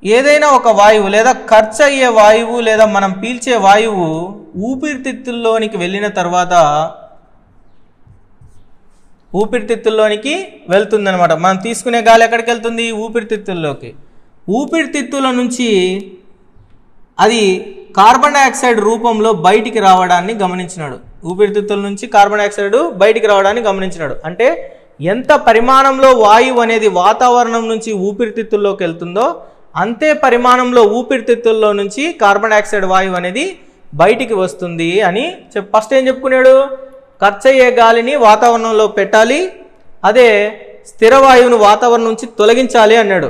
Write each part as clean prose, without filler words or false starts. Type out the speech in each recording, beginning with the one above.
ఏదైనా ఒక వాయువు లేదా ఖర్చు అయ్యే వాయువు లేదా మనం పీల్చే వాయువు ఊపిరితిత్తుల్లోనికి వెళ్ళిన తర్వాత ఊపిరితిత్తుల్లోనికి వెళ్తుందన్నమాట. మనం తీసుకునే గాలి ఎక్కడికి వెళ్తుంది? ఊపిరితిత్తుల్లోకి. ఊపిరితిత్తుల నుంచి అది కార్బన్ డైఆక్సైడ్ రూపంలో బయటికి రావడాన్ని గమనించినాడు. ఊపిరితిత్తుల నుంచి కార్బన్ డైఆక్సైడ్ బయటికి రావడాన్ని గమనించినాడు. అంటే ఎంత పరిమాణంలో వాయువు అనేది వాతావరణం నుంచి ఊపిరితిత్తుల్లోకి వెళ్తుందో అంతే పరిమాణంలో ఊపిరితిత్తుల్లో నుంచి కార్బన్ డైఆక్సైడ్ వాయువు అనేది బయటికి వస్తుంది అని ఫస్ట్ ఏం చెప్పుకున్నాడు? ఖర్చు అయ్యే గాలిని వాతావరణంలో పెట్టాలి, అదే స్థిర వాయువును వాతావరణం నుంచి తొలగించాలి అన్నాడు.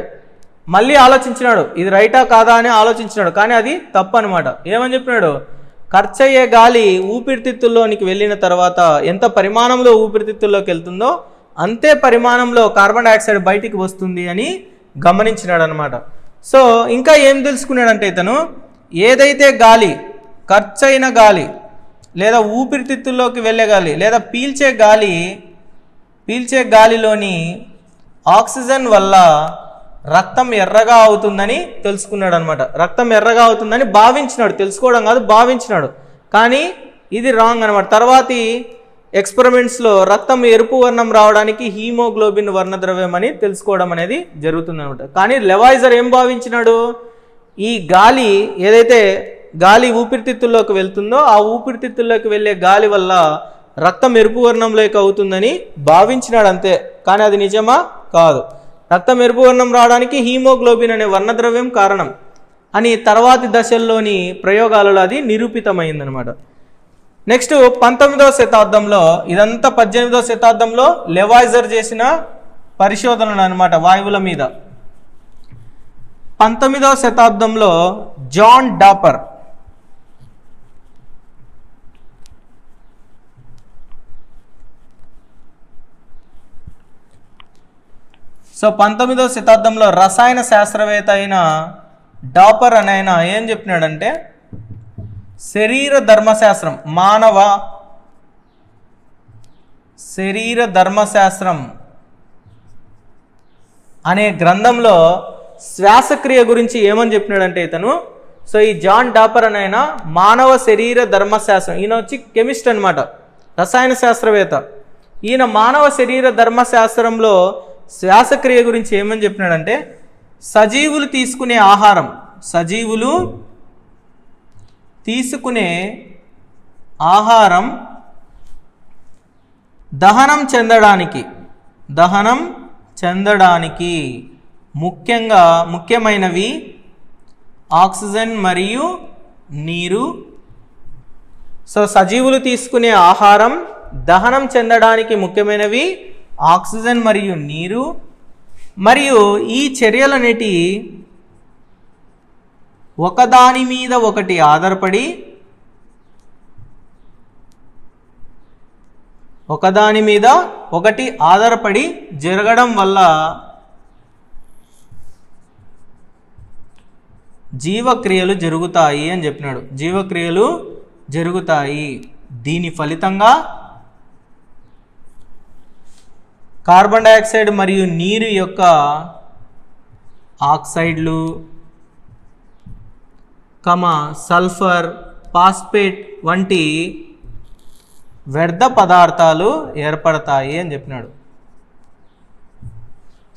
మళ్ళీ ఆలోచించినాడు, ఇది రైటా కాదా అని ఆలోచించినాడు. కానీ అది తప్పు అనమాట. ఏమని చెప్పినాడు? ఖర్చు అయ్యే గాలి ఊపిరితిత్తుల్లోనికి వెళ్ళిన తర్వాత ఎంత పరిమాణంలో ఊపిరితిత్తుల్లోకి వెళ్తుందో అంతే పరిమాణంలో కార్బన్ డైఆక్సైడ్ బయటికి వస్తుంది అని గమనించినాడు అనమాట. సో ఇంకా ఏం తెలుసుకున్నాడంటే ఇతను, ఏదైతే గాలి ఖర్చైన గాలి లేదా ఊపిరితిత్తుల్లోకి వెళ్ళే గాలి లేదా పీల్చే గాలిలోని ఆక్సిజన్ వల్ల రక్తం ఎర్రగా అవుతుందని తెలుసుకున్నాడు అనమాట. రక్తం ఎర్రగా అవుతుందని భావించినాడు, తెలుసుకోవడం కాదు భావించినాడు. కానీ ఇది రాంగ్ అనమాట. తర్వాతి ఎక్స్పెరిమెంట్స్లో రక్తం ఎరుపు వర్ణం రావడానికి హీమోగ్లోబిన్ వర్ణద్రవ్యం అని తెలుసుకోవడం అనేది జరుగుతుంది అనమాట. కానీ లెవాయిజర్ ఏం భావించినాడు? ఈ గాలి ఏదైతే గాలి ఊపిరితిత్తుల్లోకి వెళ్తుందో ఆ ఊపిరితిత్తుల్లోకి వెళ్ళే గాలి వల్ల రక్తం ఎరుపు వర్ణంలోకి అవుతుందని భావించినాడు అంతే. కానీ అది నిజమా? కాదు. రక్తం ఎరుపు వర్ణం రావడానికి హీమోగ్లోబిన్ అనే వర్ణద్రవ్యం కారణం అని తర్వాతి దశల్లోని ప్రయోగాలలో అది నిరూపితమైందనమాట. నెక్స్ట్ 19వ శతాబ్దంలో, ఇదంతా 18వ శతాబ్దంలో లెవాయిజర్ చేసిన పరిశోధనలు అనమాట వాయువుల మీద. 19వ శతాబ్దంలో జాన్ డాపర్ సో 19వ శతాబ్దంలో రసాయన శాస్త్రవేత్త అయిన డాపర్ అని ఆయన ఏం చెప్పినాడంటే, శరీర ధర్మశాస్త్రం, మానవ శరీర ధర్మశాస్త్రం అనే గ్రంథంలో శ్వాసక్రియ గురించి ఏమని చెప్పినాడంటే ఇతను, సో ఈ జాన్ డాపర్ అని ఆయన మానవ శరీర ధర్మశాస్త్రం, ఈయన వచ్చి కెమిస్ట్ అనమాట, రసాయన శాస్త్రవేత్త. ఈయన మానవ శరీర ధర్మశాస్త్రంలో శ్వాసక్రియ గురించి ఏమని చెప్పినాడంటే, సజీవులు తీసుకునే ఆహారం, సజీవులు తీసుకునే ఆహారం దహనం చెందడానికి ముఖ్యమైనవి ఆక్సిజన్ మరియు నీరు. సో సజీవులు తీసుకునే ఆహారం దహనం చెందడానికి ముఖ్యమైనవి ఆక్సిజన్ మరియు నీరు. మరియు ఈ చర్యలన్నిటి ఒకదాని మీద ఒకటి ఆధారపడి జరగడం వల్ల జీవక్రియలు జరుగుతాయి అని చెప్పినాడు. జీవక్రియలు జరుగుతాయి. దీని ఫలితంగా కార్బన్ డైఆక్సైడ్ మరియు నీరు యొక్క ఆక్సైడ్లు, సల్ఫర్, ఫాస్ఫేట్ వంటి వ్యర్థ పదార్థాలు ఏర్పడతాయి అని చెప్పినాడు.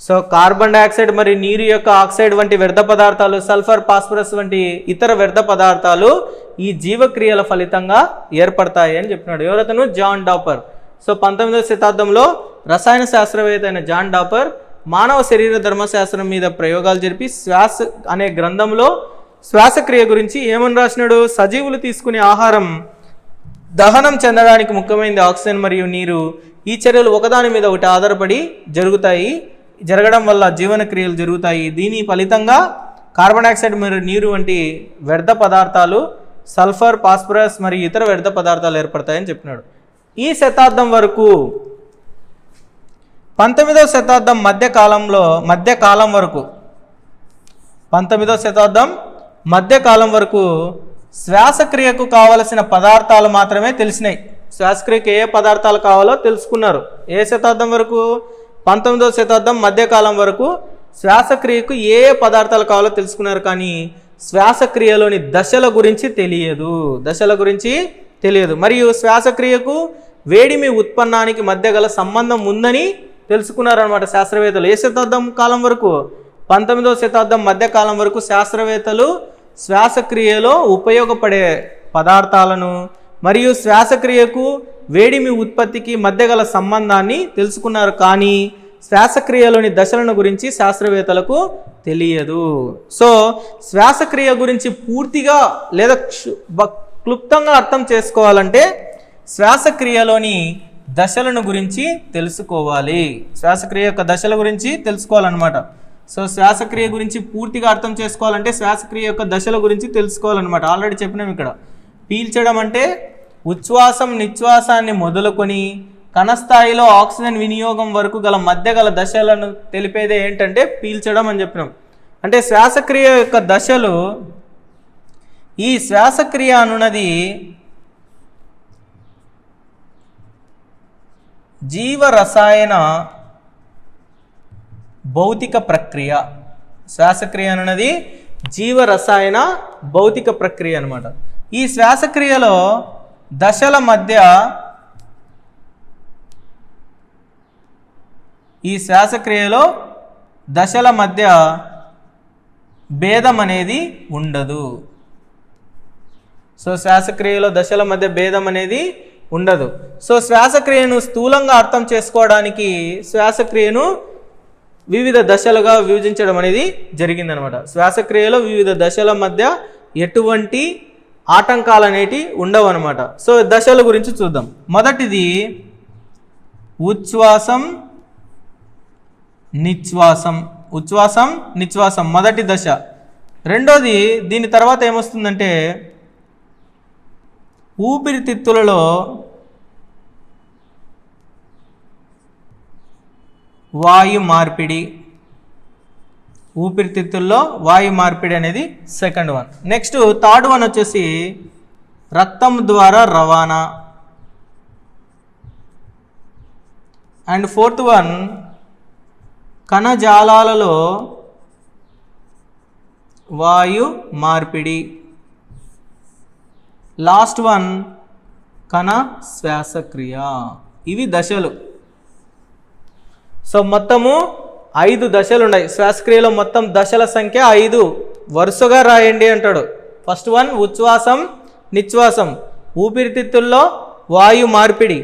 సో కార్బన్ డైఆక్సైడ్ మరియు నీరు యొక్క ఆక్సైడ్ వంటి వ్యర్థ పదార్థాలు, సల్ఫర్, ఫాస్ఫరస్ వంటి ఇతర వ్యర్థ పదార్థాలు ఈ జీవక్రియల ఫలితంగా ఏర్పడతాయి అని చెప్పినాడు. ఎవరతను? John dapper. సో 19వ శతాబ్దంలో రసాయన శాస్త్రవేత్త అయిన జాన్ డాపర్ మానవ శరీర ధర్మశాస్త్రం మీద ప్రయోగాలు జరిపి శ్వాస అనే గ్రంథంలో శ్వాసక్రియ గురించి ఏమని రాసినాడు? సజీవులు తీసుకునే ఆహారం దహనం చెందడానికి ముఖ్యమైనది ఆక్సిజన్ మరియు నీరు. ఈ చర్యలు ఒకదాని మీద ఒకటి ఆధారపడి జరగడం వల్ల జీవన క్రియలు జరుగుతాయి. దీని ఫలితంగా కార్బన్ డైఆక్సైడ్ మరియు నీరు వంటి వ్యర్థ పదార్థాలు, సల్ఫర్, ఫాస్ఫరస్ మరియు ఇతర వ్యర్థ పదార్థాలు ఏర్పడతాయని చెప్పినాడు. ఈ శతాబ్దం వరకు 19వ శతాబ్దం మధ్యకాలం వరకు శ్వాసక్రియకు కావలసిన పదార్థాలు మాత్రమే తెలిసినాయి. శ్వాసక్రియకు ఏ పదార్థాలు కావాలో తెలుసుకున్నారు. ఏ శతాబ్దం వరకు? 19వ శతాబ్దం మధ్యకాలం వరకు శ్వాసక్రియకు ఏ ఏ పదార్థాలు కావాలో తెలుసుకున్నారు, కానీ శ్వాసక్రియలోని దశల గురించి తెలియదు. మరియు శ్వాసక్రియకు వేడిమి ఉత్పన్నానికి మధ్య గల సంబంధం ఉందని తెలుసుకున్నారనమాట శాస్త్రవేత్తలు. ఏ శతాబ్దం కాలం వరకు? 19వ శతాబ్దం మధ్య కాలం వరకు శాస్త్రవేత్తలు శ్వాసక్రియలో ఉపయోగపడే పదార్థాలను మరియు శ్వాసక్రియకు వేడిమి ఉత్పత్తికి మధ్య గల సంబంధాన్ని తెలుసుకున్నారు, కానీ శ్వాసక్రియలోని దశలను గురించి శాస్త్రవేత్తలకు తెలియదు. సో శ్వాసక్రియ గురించి పూర్తిగా లేదా క్లుప్తంగా అర్థం చేసుకోవాలంటే శ్వాసక్రియలోని దశలను గురించి తెలుసుకోవాలి. శ్వాసక్రియ యొక్క దశల గురించి తెలుసుకోవాలన్నమాట. సో శ్వాసక్రియ గురించి పూర్తిగా అర్థం చేసుకోవాలంటే శ్వాసక్రియ యొక్క దశల గురించి తెలుసుకోవాలన్నమాట. ఆల్రెడీ చెప్పినాం ఇక్కడ. పీల్చడం అంటే ఉచ్ఛ్వాసం నిశ్వాసాన్ని మొదలుకొని కణస్థాయిలో ఆక్సిజన్ వినియోగం వరకు గల మధ్య గల దశలను తెలిపేదే ఏంటంటే పీల్చడం అని చెప్పినాం. అంటే శ్వాసక్రియ యొక్క దశలు, ఈ శ్వాసక్రియ అనున్నది జీవరసాయన భౌతిక ప్రక్రియ. శ్వాసక్రియ అనున్నది జీవరసాయన భౌతిక ప్రక్రియ అనమాట. ఈ శ్వాసక్రియలో దశల మధ్య భేదం అనేది ఉండదు. సో శ్వాసక్రియలో దశల మధ్య భేదం అనేది ఉండదు. సో శ్వాసక్రియను స్థూలంగా అర్థం చేసుకోవడానికి శ్వాసక్రియను వివిధ దశలుగా విభజించడం అనేది జరిగిందనమాట. శ్వాసక్రియలో వివిధ దశల మధ్య ఎటువంటి ఆటంకాలు అనేటివి ఉండవు అనమాట. సో దశల గురించి చూద్దాం. మొదటిది ఉచ్ఛ్వాసం నిశ్వాసం మొదటి దశ. రెండోది, దీని తర్వాత ఏమొస్తుందంటే ఊపిరితిత్తులలో వాయు మార్పిడి. ఊపిరితిత్తుల్లో వాయు మార్పిడి అనేది second one. Next third one వచ్చేసి రక్తం ద్వారా రవాణా. అండ్ ఫోర్త్ వన్ కణజాలాలలో వాయు మార్పిడి. లాస్ట్ వన్ కణ శ్వాసక్రియ. ఇవి దశలు. సో మొత్తము 5 దశలు ఉన్నాయి శ్వాసక్రియలో. మొత్తం దశల సంఖ్య 5. వరుసగా రాయండి అంటాడు. ఫస్ట్ వన్ ఉచ్ఛ్వాసం నిశ్వాసం, ఊపిరితిత్తుల్లో వాయు మార్పిడి,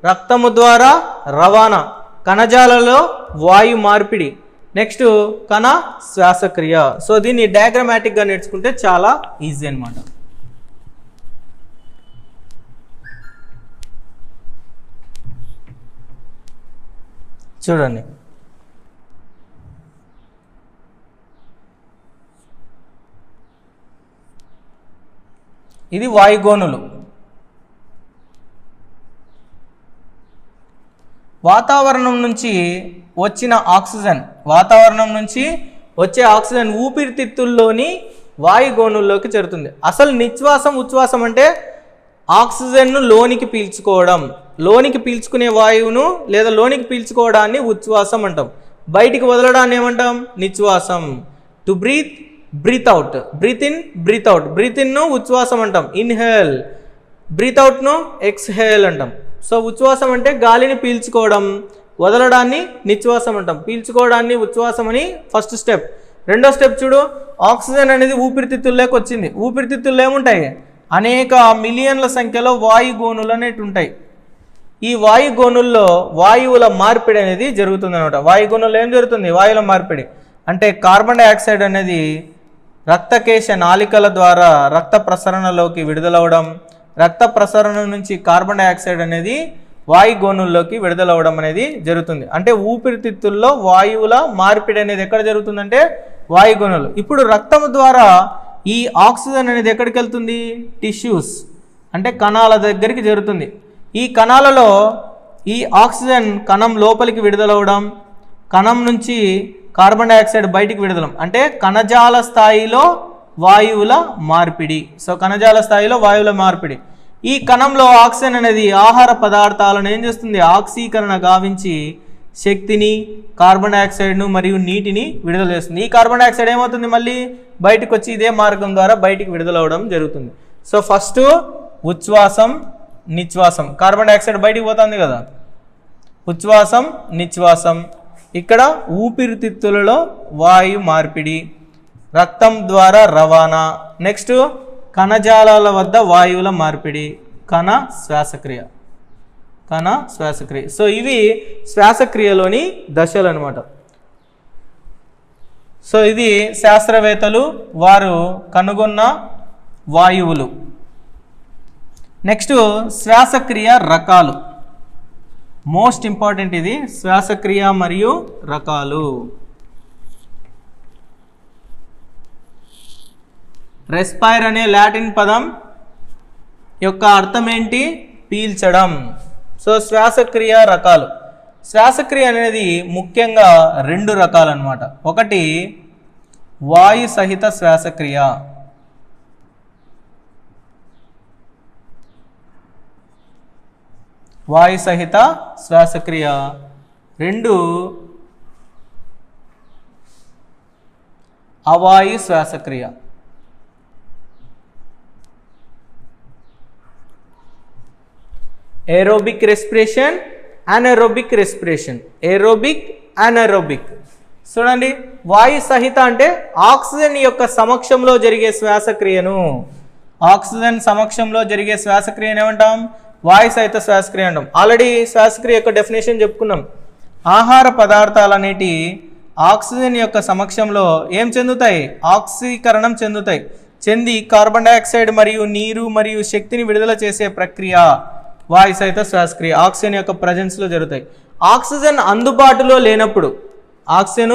రక్తము ద్వారా రవాణా, కణజాలలో వాయు మార్పిడి, నెక్స్ట్ కణ శ్వాసక్రియ. సో దీన్ని డయాగ్రమాటిక్గా నేర్చుకుంటే చాలా ఈజీ అనమాట. చూడండి, ఇది వాయుగోనులు. వాతావరణం నుంచి వచ్చే ఆక్సిజన్ ఊపిరితిత్తుల్లోని వాయుగోనుల్లోకి చేరుతుంది. అసలు నిశ్వాసం ఉచ్ఛ్వాసం అంటే ఆక్సిజన్ను లోనికి పీల్చుకోవడం, లోనికి పీల్చుకునే వాయువును లేదా లోనికి పీల్చుకోవడాన్ని ఉచ్ఛ్వాసం అంటాం. బయటికి వదలడాన్ని ఏమంటాం? నిశ్వాసం. To breathe out, breathe in breathe out. Breathe ఇన్ను ఉచ్ఛ్వాసం అంటాం, ఇన్హేల్. బ్రీత్ అవుట్ను ఎక్స్హేల్ అంటాం. సో ఉచ్ఛ్వాసం అంటే గాలిని పీల్చుకోవడం, వదలడాన్ని నిశ్వాసం అంటాం. పీల్చుకోవడాన్ని ఉచ్ఛ్వాసం అని ఫస్ట్ స్టెప్. రెండో స్టెప్ చూడు, ఆక్సిజన్ అనేది ఊపిరితిత్తుల్లోకి వచ్చింది. ఊపిరితిత్తుల్లో ఏముంటాయి? అనేక మిలియన్ల సంఖ్యలో వాయుగోనులు అనేవి ఉంటాయి. ఈ వాయుగోనుల్లో వాయువుల మార్పిడి అనేది జరుగుతుంది అనమాట. వాయుగోనుల్లో ఏం జరుగుతుంది? వాయువుల మార్పిడి అంటే కార్బన్ డైఆక్సైడ్ అనేది రక్తకేశ నాళికల ద్వారా రక్త ప్రసరణలోకి విడుదలవడం, రక్త ప్రసరణ నుంచి కార్బన్ డైఆక్సైడ్ అనేది వాయుగోనుల్లోకి విడుదలవడం అనేది జరుగుతుంది. అంటే ఊపిరితిత్తుల్లో వాయువుల మార్పిడి అనేది ఎక్కడ జరుగుతుందంటే వాయుగోనులు. ఇప్పుడు రక్తం ద్వారా ఈ ఆక్సిజన్ అనేది ఎక్కడికి వెళ్తుంది? టిష్యూస్ అంటే కణాల దగ్గరికి జరుగుతుంది. ఈ కణాలలో ఈ ఆక్సిజన్ కణం లోపలికి విడుదలవడం, కణం నుంచి కార్బన్ డైఆక్సైడ్ బయటికి విడుదలం అంటే కణజాల స్థాయిలో వాయువుల మార్పిడి. సో కణజాల స్థాయిలో వాయువుల మార్పిడి. ఈ కణంలో ఆక్సిజన్ అనేది ఆహార పదార్థాలను ఏం చేస్తుంది? ఆక్సీకరణ గావించి శక్తిని, కార్బన్ డైఆక్సైడ్ను మరియు నీటిని విడుదల చేస్తుంది. ఈ కార్బన్ డైఆక్సైడ్ ఏమవుతుంది, మళ్ళీ బయటకు వచ్చి ఇదే మార్గం ద్వారా బయటికి విడుదలవడం జరుగుతుంది. సో ఫస్ట్ ఉచ్ఛ్వాసం, నిశ్వాసం. కార్బన్ డైఆక్సైడ్ బయటికి పోతుంది కదా, ఉచ్ఛ్వాసం, నిశ్వాసం. ఇక్కడ ఊపిరితిత్తులలో వాయు మార్పిడి, రక్తం ద్వారా రవాణా. నెక్స్ట్ కణజాలాల వద్ద వాయువుల మార్పిడి, కణ శ్వాసక్రియ. సో ఇవి శ్వాసక్రియలోని దశలు అనమాట. సో ఇది శాస్త్రవేత్తలు వారు కనుగొన్న వాయువులు. నెక్స్ట్ శ్వాసక్రియ రకాలు. మోస్ట్ ఇంపార్టెంట్ ఇది, శ్వాసక్రియ మరియు రకాలు. రెస్పైర్ అనే లాటిన్ పదం యొక్క అర్థం ఏంటి, పీల్చడం. సో శ్వాసక్రియ రకాలు. శ్వాసక్రియ అనేది ముఖ్యంగా 2 రకాలు అన్నమాట. ఒకటి వాయు సహిత శ్వాసక్రియ, వాయు సహిత శ్వాసక్రియ. 2 అవాయు శ్వాసక్రియ. Aerobic respiration, anaerobic respiration. Aerobic, anaerobic. చూడండి, వాయు సహిత అంటే ఆక్సిజన్ యొక్క సమక్షంలో జరిగే శ్వాసక్రియను, ఆక్సిజన్ సమక్షంలో జరిగే శ్వాసక్రియను ఏమంటాం, వాయు సహిత శ్వాసక్రియ అంటాం. ఆల్రెడీ శ్వాసక్రియ యొక్క డెఫినేషన్ చెప్పుకున్నాం. ఆహార పదార్థాలు అనేటి ఆక్సిజన్ యొక్క సమక్షంలో ఏం చెందుతాయి, ఆక్సీకరణం చెందుతాయి. చెంది కార్బన్ డైఆక్సైడ్ మరియు నీరు మరియు శక్తిని విడుదల చేసే ప్రక్రియ వాయు సహిత శ్వాసక్రియ. ఆక్సిజన్ యొక్క ప్రజెన్స్లో జరుగుతాయి. ఆక్సిజన్ అందుబాటులో లేనప్పుడు, ఆక్సిజన్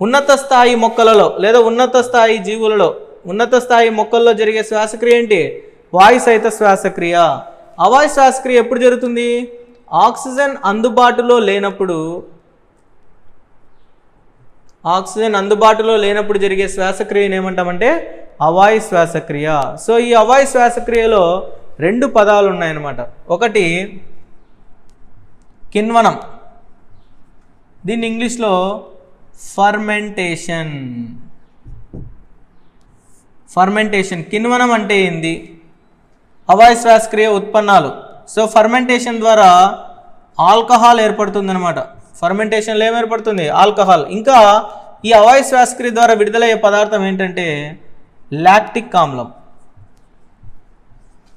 ఉన్నత స్థాయి మొక్కలలో లేదా ఉన్నత స్థాయి జీవులలో, ఉన్నత స్థాయి మొక్కల్లో జరిగే శ్వాసక్రియ ఏంటి, వాయు సహిత శ్వాసక్రియ. అవాయు శ్వాసక్రియ ఎప్పుడు జరుగుతుంది, ఆక్సిజన్ అందుబాటులో లేనప్పుడు, ఆక్సిజన్ అందుబాటులో లేనప్పుడు జరిగే శ్వాసక్రియను ఏమంటామంటే అవాయు శ్వాసక్రియ. సో ఈ అవాయు శ్వాసక్రియలో 2 పదాలు ఉన్నాయన్నమాట. ఒకటి కిణ్వనం, దీన్ని ఇంగ్లీష్లో ఫర్మెంటేషన్. ఫర్మెంటేషన్, కిణ్వనం అంటే ఏంది, అవాయు శ్వాసక్రియ ఉత్పన్నాలు. సో ఫర్మెంటేషన్ ద్వారా ఆల్కహాల్ ఏర్పడుతుందన్నమాట. ఫర్మెంటేషన్లో ఏం ఏర్పడుతుంది, ఆల్కహాల్. ఇంకా ఈ అవాయు శ్వాసక్రియ ద్వారా విడుదలయ్యే పదార్థం ఏంటంటే లాక్టిక్ ఆమ్లం.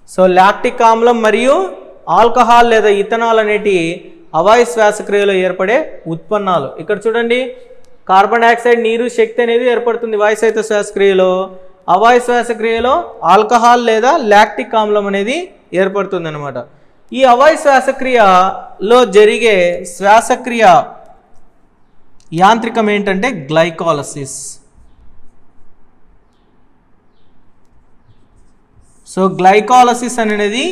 సో లాక్టిక్ ఆమ్లం మరియు ఆల్కహాల్ లేదా ఇథనాల్ అనేటి అవాయు శ్వాసక్రియలో ఏర్పడే ఉత్పన్నాలు. ఇక్కడ చూడండి, కార్బన్ డైఆక్సైడ్, నీరు, శక్తి అనేది ఏర్పడుతుంది వాయు సహిత శ్వాసక్రియలో. అవాయు శ్వాసక్రియలో ఆల్కహాల్ లేదా లాక్టిక్ ఆమ్లం అనేది ఏర్పడుతుంది అనమాట. ఈ అవాయు శ్వాసక్రియలో జరిగే శ్వాసక్రియ యాంత్రికం ఏంటంటే గ్లైకాలసిస్. సో గ్లైకాలసిస్ అనేది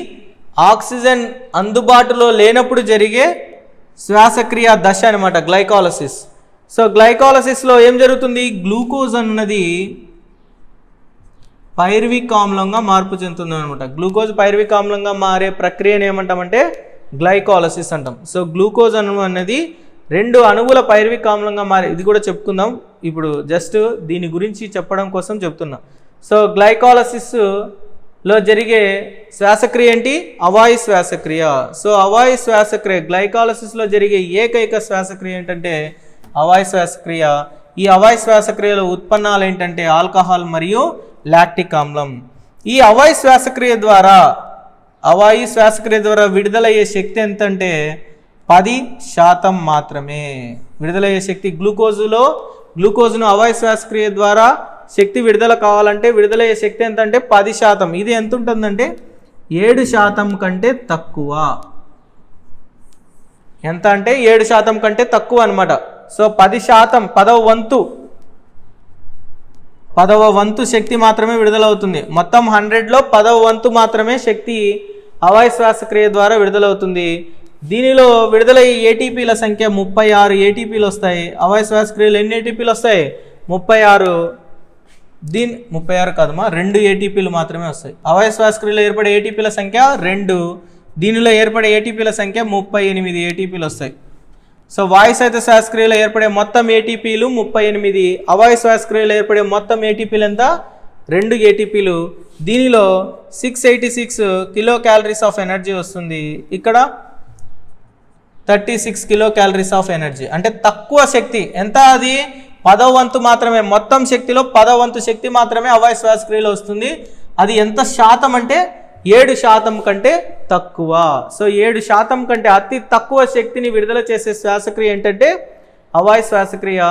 ఆక్సిజన్ అందుబాటులో లేనప్పుడు జరిగే శ్వాసక్రియ దశ అనమాట, గ్లైకాలసిస్. సో గ్లైకాలసిస్లో ఏం జరుగుతుంది, గ్లూకోజ్ అన్నది పైరువిక్ ఆమ్లంగా మార్పు చెందుతుంది అనమాట. గ్లూకోజ్ పైరువిక్ ఆమ్లంగా మారే ప్రక్రియను ఏమంటామంటే గ్లైకాలసిస్ అంటాం. సో గ్లూకోజ్ అనేది 2 అణువుల పైరువిక్ ఆమ్లంగా మారే, ఇది కూడా చెప్పుకుందాం ఇప్పుడు, జస్ట్ దీని గురించి చెప్పడం కోసం చెప్తున్నా. సో గ్లైకాలసిస్లో జరిగే శ్వాసక్రియ ఏంటి, అవాయు శ్వాసక్రియ. సో అవాయు శ్వాసక్రియ, గ్లైకాలసిస్లో జరిగే ఏకైక శ్వాసక్రియ ఏంటంటే అవాయు శ్వాసక్రియ. ఈ అవాయు శ్వాసక్రియలో ఉత్పన్నాలు ఏంటంటే ఆల్కహాల్ మరియు లాక్టిక్ ఆమ్లం. ఈ అవాయు శ్వాసక్రియ ద్వారా విడుదలయ్యే శక్తి ఎంతంటే 10% మాత్రమే విడుదలయ్యే శక్తి. గ్లూకోజ్ను అవాయు శ్వాసక్రియ ద్వారా శక్తి విడుదల కావాలంటే విడుదలయ్యే శక్తి ఎంత అంటే 10%. ఇది ఎంత ఉంటుందంటే 7% కంటే తక్కువ. ఎంత అంటే 7% కంటే తక్కువ అనమాట. సో 10%, 10వ వంతు శక్తి మాత్రమే విడుదలవుతుంది. మొత్తం 100లో 10వ వంతు మాత్రమే శక్తి అవాయు శ్వాసక్రియ ద్వారా విడుదలవుతుంది. దీనిలో విడుదలయ్యే ఏటీపీల సంఖ్య 36 ఏటీపీలు వస్తాయి. అవాయు శ్వాసక్రియలు ఎన్ని ఏటీపీలు వస్తాయి, 36. 36 కాదమ్మా, 2 ఏటీపీలు మాత్రమే వస్తాయి. అవాయు శ్వాసక్రియలో ఏర్పడే ఏటీపీల సంఖ్య 2, దీనిలో ఏర్పడే ఏటీపీల సంఖ్య 38 ఏటీపీలు వస్తాయి. సో వాయు సహిత శ్వాసక్రియలో ఏర్పడే మొత్తం ఏటీపీలు 38, అవాయు శ్వాసక్రియలో ఏర్పడే మొత్తం ఏటీపీలు ఎంత 2 ఏటీపీలు. దీనిలో 686 కిలో క్యాలరీస్ ఆఫ్ ఎనర్జీ వస్తుంది, ఇక్కడ 36 కిలో క్యాలరీస్ ఆఫ్ ఎనర్జీ. అంటే తక్కువ శక్తి ఎంత, అది 10వ వంతు మాత్రమే, మొత్తం శక్తిలో 10వ వంతు శక్తి మాత్రమే అవాయు శ్వాసక్రియలో వస్తుంది. అది ఎంత శాతం అంటే 7% కంటే తక్కువ. సో 7% కంటే అతి తక్కువ శక్తిని విడుదల చేసే శ్వాసక్రియ ఏంటంటే అవాయు శ్వాసక్రియ.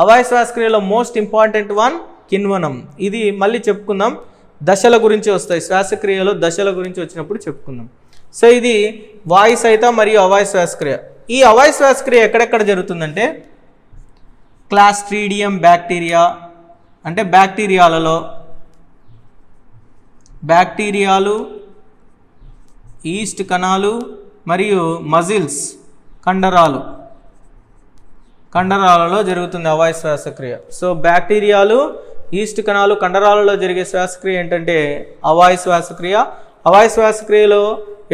అవాయు శ్వాసక్రియలో మోస్ట్ ఇంపార్టెంట్ వన్ కిణ్వనం. ఇది మళ్ళీ చెప్పుకుందాం, దశల గురించి వస్తాయి, శ్వాసక్రియలో దశల గురించి వచ్చినప్పుడు చెప్పుకుందాం. సో ఇది వాయు సహిత మరియు అవాయు శ్వాసక్రియ. ఈ అవాయు శ్వాసక్రియ ఎక్కడెక్కడ జరుగుతుందంటే క్లాస్ట్రీడియం బ్యాక్టీరియా, అంటే బ్యాక్టీరియాలు, ఈస్ట్ కణాలు మరియు మజిల్స్ కండరాలలో జరుగుతుంది అవాయు శ్వాసక్రియ. సో బ్యాక్టీరియాలు, ఈస్ట్ కణాలు, కండరాలలో జరిగే శ్వాసక్రియ ఏంటంటే అవాయు శ్వాసక్రియ. అవాయు శ్వాసక్రియలో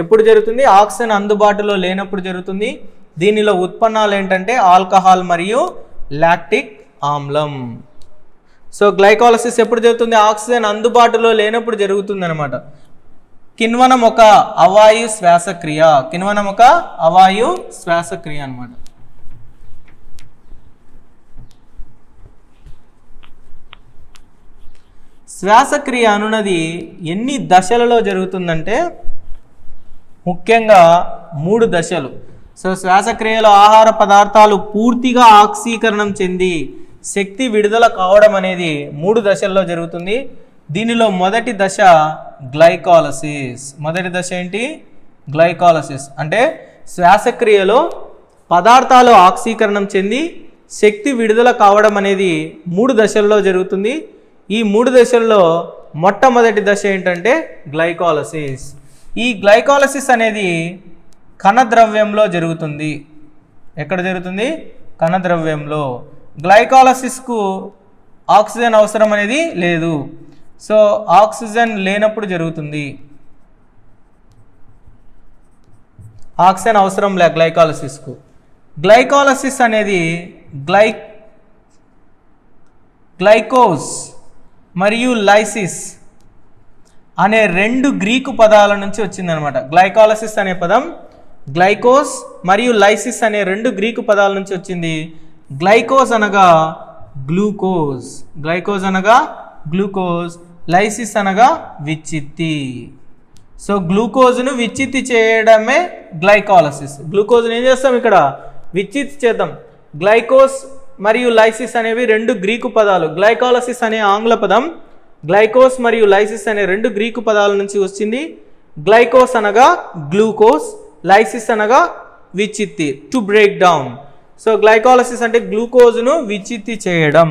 ఎప్పుడు జరుగుతుంది, ఆక్సిజన్ అందుబాటులో లేనప్పుడు జరుగుతుంది. దీనిలో ఉత్పన్నాలు ఏంటంటే ఆల్కహాల్ మరియు లాక్టిక్ ఆమ్లం. సో గ్లైకాలసిస్ ఎప్పుడు జరుగుతుంది, ఆక్సిజన్ అందుబాటులో లేనప్పుడు జరుగుతుంది అనమాట. కిణ్వనం ఒక అవాయు శ్వాసక్రియ, అనమాట. శ్వాసక్రియ అనున్నది ఎన్ని దశలలో జరుగుతుందంటే ముఖ్యంగా 3 దశలు. సో శ్వాసక్రియలో ఆహార పదార్థాలు పూర్తిగా ఆక్సీకరణం చెంది శక్తి విడుదల కావడం అనేది 3 దశల్లో జరుగుతుంది. దీనిలో మొదటి దశ గ్లైకాలసిస్. మొదటి దశ ఏంటి, గ్లైకాలసిస్. అంటే శ్వాసక్రియలో పదార్థాలు ఆక్సీకరణం చెంది శక్తి విడుదల కావడం అనేది 3 దశల్లో జరుగుతుంది. ఈ 3 దశల్లో మొట్టమొదటి దశ ఏంటంటే గ్లైకాలసిస్. ఈ గ్లైకాలసిస్ అనేది కణద్రవ్యంలో జరుగుతుంది. ఎక్కడ జరుగుతుంది, కణద్రవ్యంలో. గ్లైకాలసిస్కు ఆక్సిజన్ అవసరం అనేది లేదు. సో ఆక్సిజన్ లేనప్పుడు జరుగుతుంది, ఆక్సిజన్ అవసరం లే గ్లైకాలసిస్కు. గ్లైకాలసిస్ అనేది గ్లైకోజ్ మరియు లైసిస్ అనే 2 గ్రీకు పదాల నుంచి వచ్చిందనమాట. గ్లైకాలసిస్ అనే పదం గ్లైకోజ్ మరియు లైసిస్ అనే 2 గ్రీకు పదాల నుంచి వచ్చింది. గ్లైకోజ్ అనగా గ్లూకోజ్, లైసిస్ అనగా విచ్చిత్తి. సో గ్లూకోజ్ను విచ్చిత్తి చేయడమే గ్లైకాలసిస్. గ్లూకోజ్ను ఏం చేస్తాం, ఇక్కడ విచ్చిత్తి చేద్దాం. గ్లైకోజ్ మరియు లైసిస్ అనేవి 2 గ్రీకు పదాలు. గ్లైకాలసిస్ అనే ఆంగ్ల పదం గ్లైకోజ్ మరియు లైసిస్ అనే 2 గ్రీకు పదాల నుంచి వచ్చింది. గ్లైకోజ్ అనగా గ్లూకోజ్, లైసిస్ అనగా విచ్చిత్తి, to break down. So glycolysis అంటే గ్లూకోజ్ను విచ్చిత్తి చేయడం.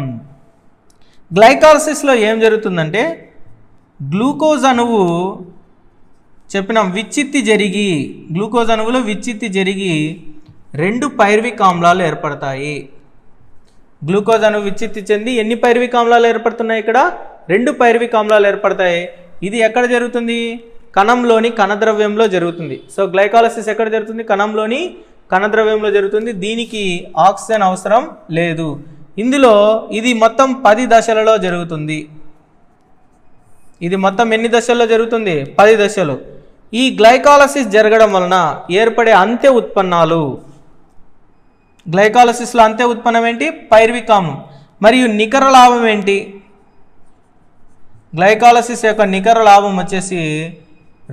గ్లైకాలసిస్లో ఏం జరుగుతుందంటే గ్లూకోజ్ అణువు చెప్పినాం గ్లూకోజ్ అణువులో విచ్చిత్తి జరిగి 2 పైరువిక్ ఆమ్లాలు ఏర్పడతాయి. గ్లూకోజ్ అణువు విచ్చిత్తి చెంది ఎన్ని పైరువిక్ ఆమ్లాలు ఏర్పడుతున్నాయి, ఇక్కడ 2 పైరువిక్ ఆమ్లాలు ఏర్పడతాయి. ఇది ఎక్కడ జరుగుతుంది, కణంలోని కణద్రవ్యంలో జరుగుతుంది. సో గ్లైకాలసిస్ ఎక్కడ జరుగుతుంది, కణంలోని కణద్రవ్యంలో జరుగుతుంది. దీనికి ఆక్సిజన్ అవసరం లేదు. ఇందులో ఇది మొత్తం 10 దశలలో జరుగుతుంది. ఇది మొత్తం ఎన్ని దశల్లో జరుగుతుంది, 10 దశలు. ఈ గ్లైకాలసిస్ జరగడం వలన ఏర్పడే అంత్య ఉత్పన్నాలు, గ్లైకాలసిస్లో అంత్య ఉత్పన్నం ఏంటి, పైరువిక్ ఆమ్లం. మరియు నికర లాభం ఏంటి, గ్లైకాలసిస్ యొక్క నికర లాభం వచ్చేసి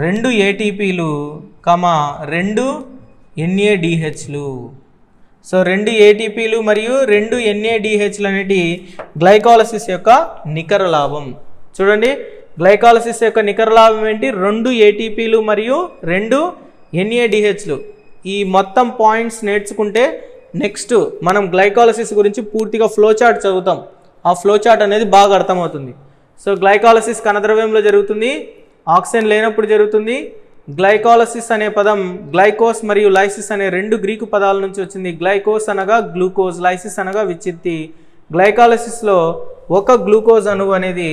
2 ఏటీపీలు, 2 NADHలు. సో 2 ఏటీపీలు మరియు 2 NADHలు అనేటి గ్లైకాలసిస్ యొక్క నికర లాభం. చూడండి, గ్లైకాలసిస్ యొక్క నికర లాభం ఏంటి, 2 ఏటీపీలు మరియు 2 NADHలు. ఈ మొత్తం పాయింట్స్ నేర్చుకుంటే నెక్స్ట్ మనం గ్లైకాలసిస్ గురించి పూర్తిగా ఫ్లో చార్ట్ చదువుతాం. ఆ ఫ్లో చార్ట్ అనేది బాగా అర్థమవుతుంది. సో గ్లైకాలసిస్ కణద్రవ్యంలో జరుగుతుంది, ఆక్సిజన్ లేనప్పుడు జరుగుతుంది. గ్లైకాలసిస్ అనే పదం గ్లైకోస్ మరియు లైసిస్ అనే 2 గ్రీకు పదాల నుంచి వచ్చింది. గ్లైకోస్ అనగా గ్లూకోజ్, లైసిస్ అనగా విచ్చిత్తి. గ్లైకాలసిస్లో ఒక గ్లూకోజ్ అణువు అనేది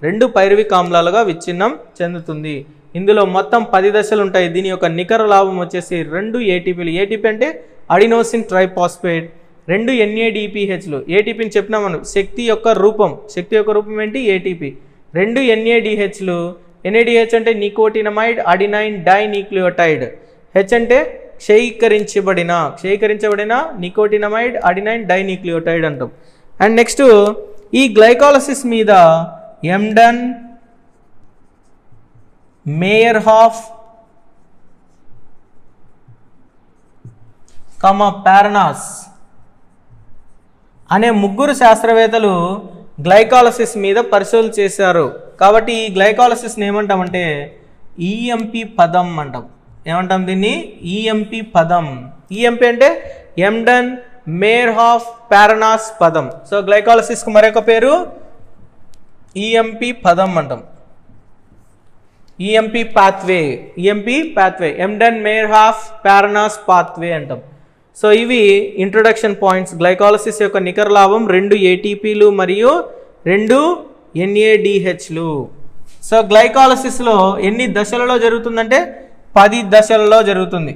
2 పైరువిక్ ఆమ్లాలుగా విచ్ఛిన్నం చెందుతుంది. ఇందులో మొత్తం 10 దశలు ఉంటాయి. దీని యొక్క నికర లాభం వచ్చేసి 2 ఏటీపీలు. ఏటీపీ అంటే అడినోసిన్ ట్రైఫాస్ఫేట్, 2 NADPHలు. ఏటీపీని చెప్పినా మనం శక్తి యొక్క రూపం ఏంటి? ఏటీపీ. 2 NADHలు. NADH అంటే నికోటినమైడ్ అడినైన్ డైన్యూక్లియోటైడ్. హెచ్ అంటే క్షయీకరించబడిన నికోటినమైడ్ అడినైన్ డైన్యూక్లియోటైడ్ అంటాం. అండ్ నెక్స్ట్ ఈ గ్లైకాలసిస్ మీద ఎమ్డన్, మేయర్హాఫ్, పారనాస్ అనే 3 శాస్త్రవేత్తలు గ్లైకాలసిస్ మీద పరిశోధన చేశారు. కాబట్టి ఈ గ్లైకాలసిస్ని ఏమంటామంటే ఈఎంపి పదం అంటాం. ఏమంటాం దీన్ని? ఈఎంపి పదం. ఈఎంపి అంటే ఎమ్డన్, మేయర్హాఫ్, పారనాస్ పదం. సో గ్లైకాలసిస్కి మరొక పేరు ఈఎంపి పదం అంటాం. ఈఎంపి పాత్వే, ఎమ్డన్, మేయర్హాఫ్, పారనాస్ పాత్వే అంటాం. సో ఇవి ఇంట్రొడక్షన్ పాయింట్స్. గ్లైకాలసిస్ యొక్క నికర లాభం 2 ATPలు మరియు 2 NADHలు. సో గ్లైకాలసిస్లో ఎన్ని దశలలో జరుగుతుందంటే 10 దశలలో జరుగుతుంది.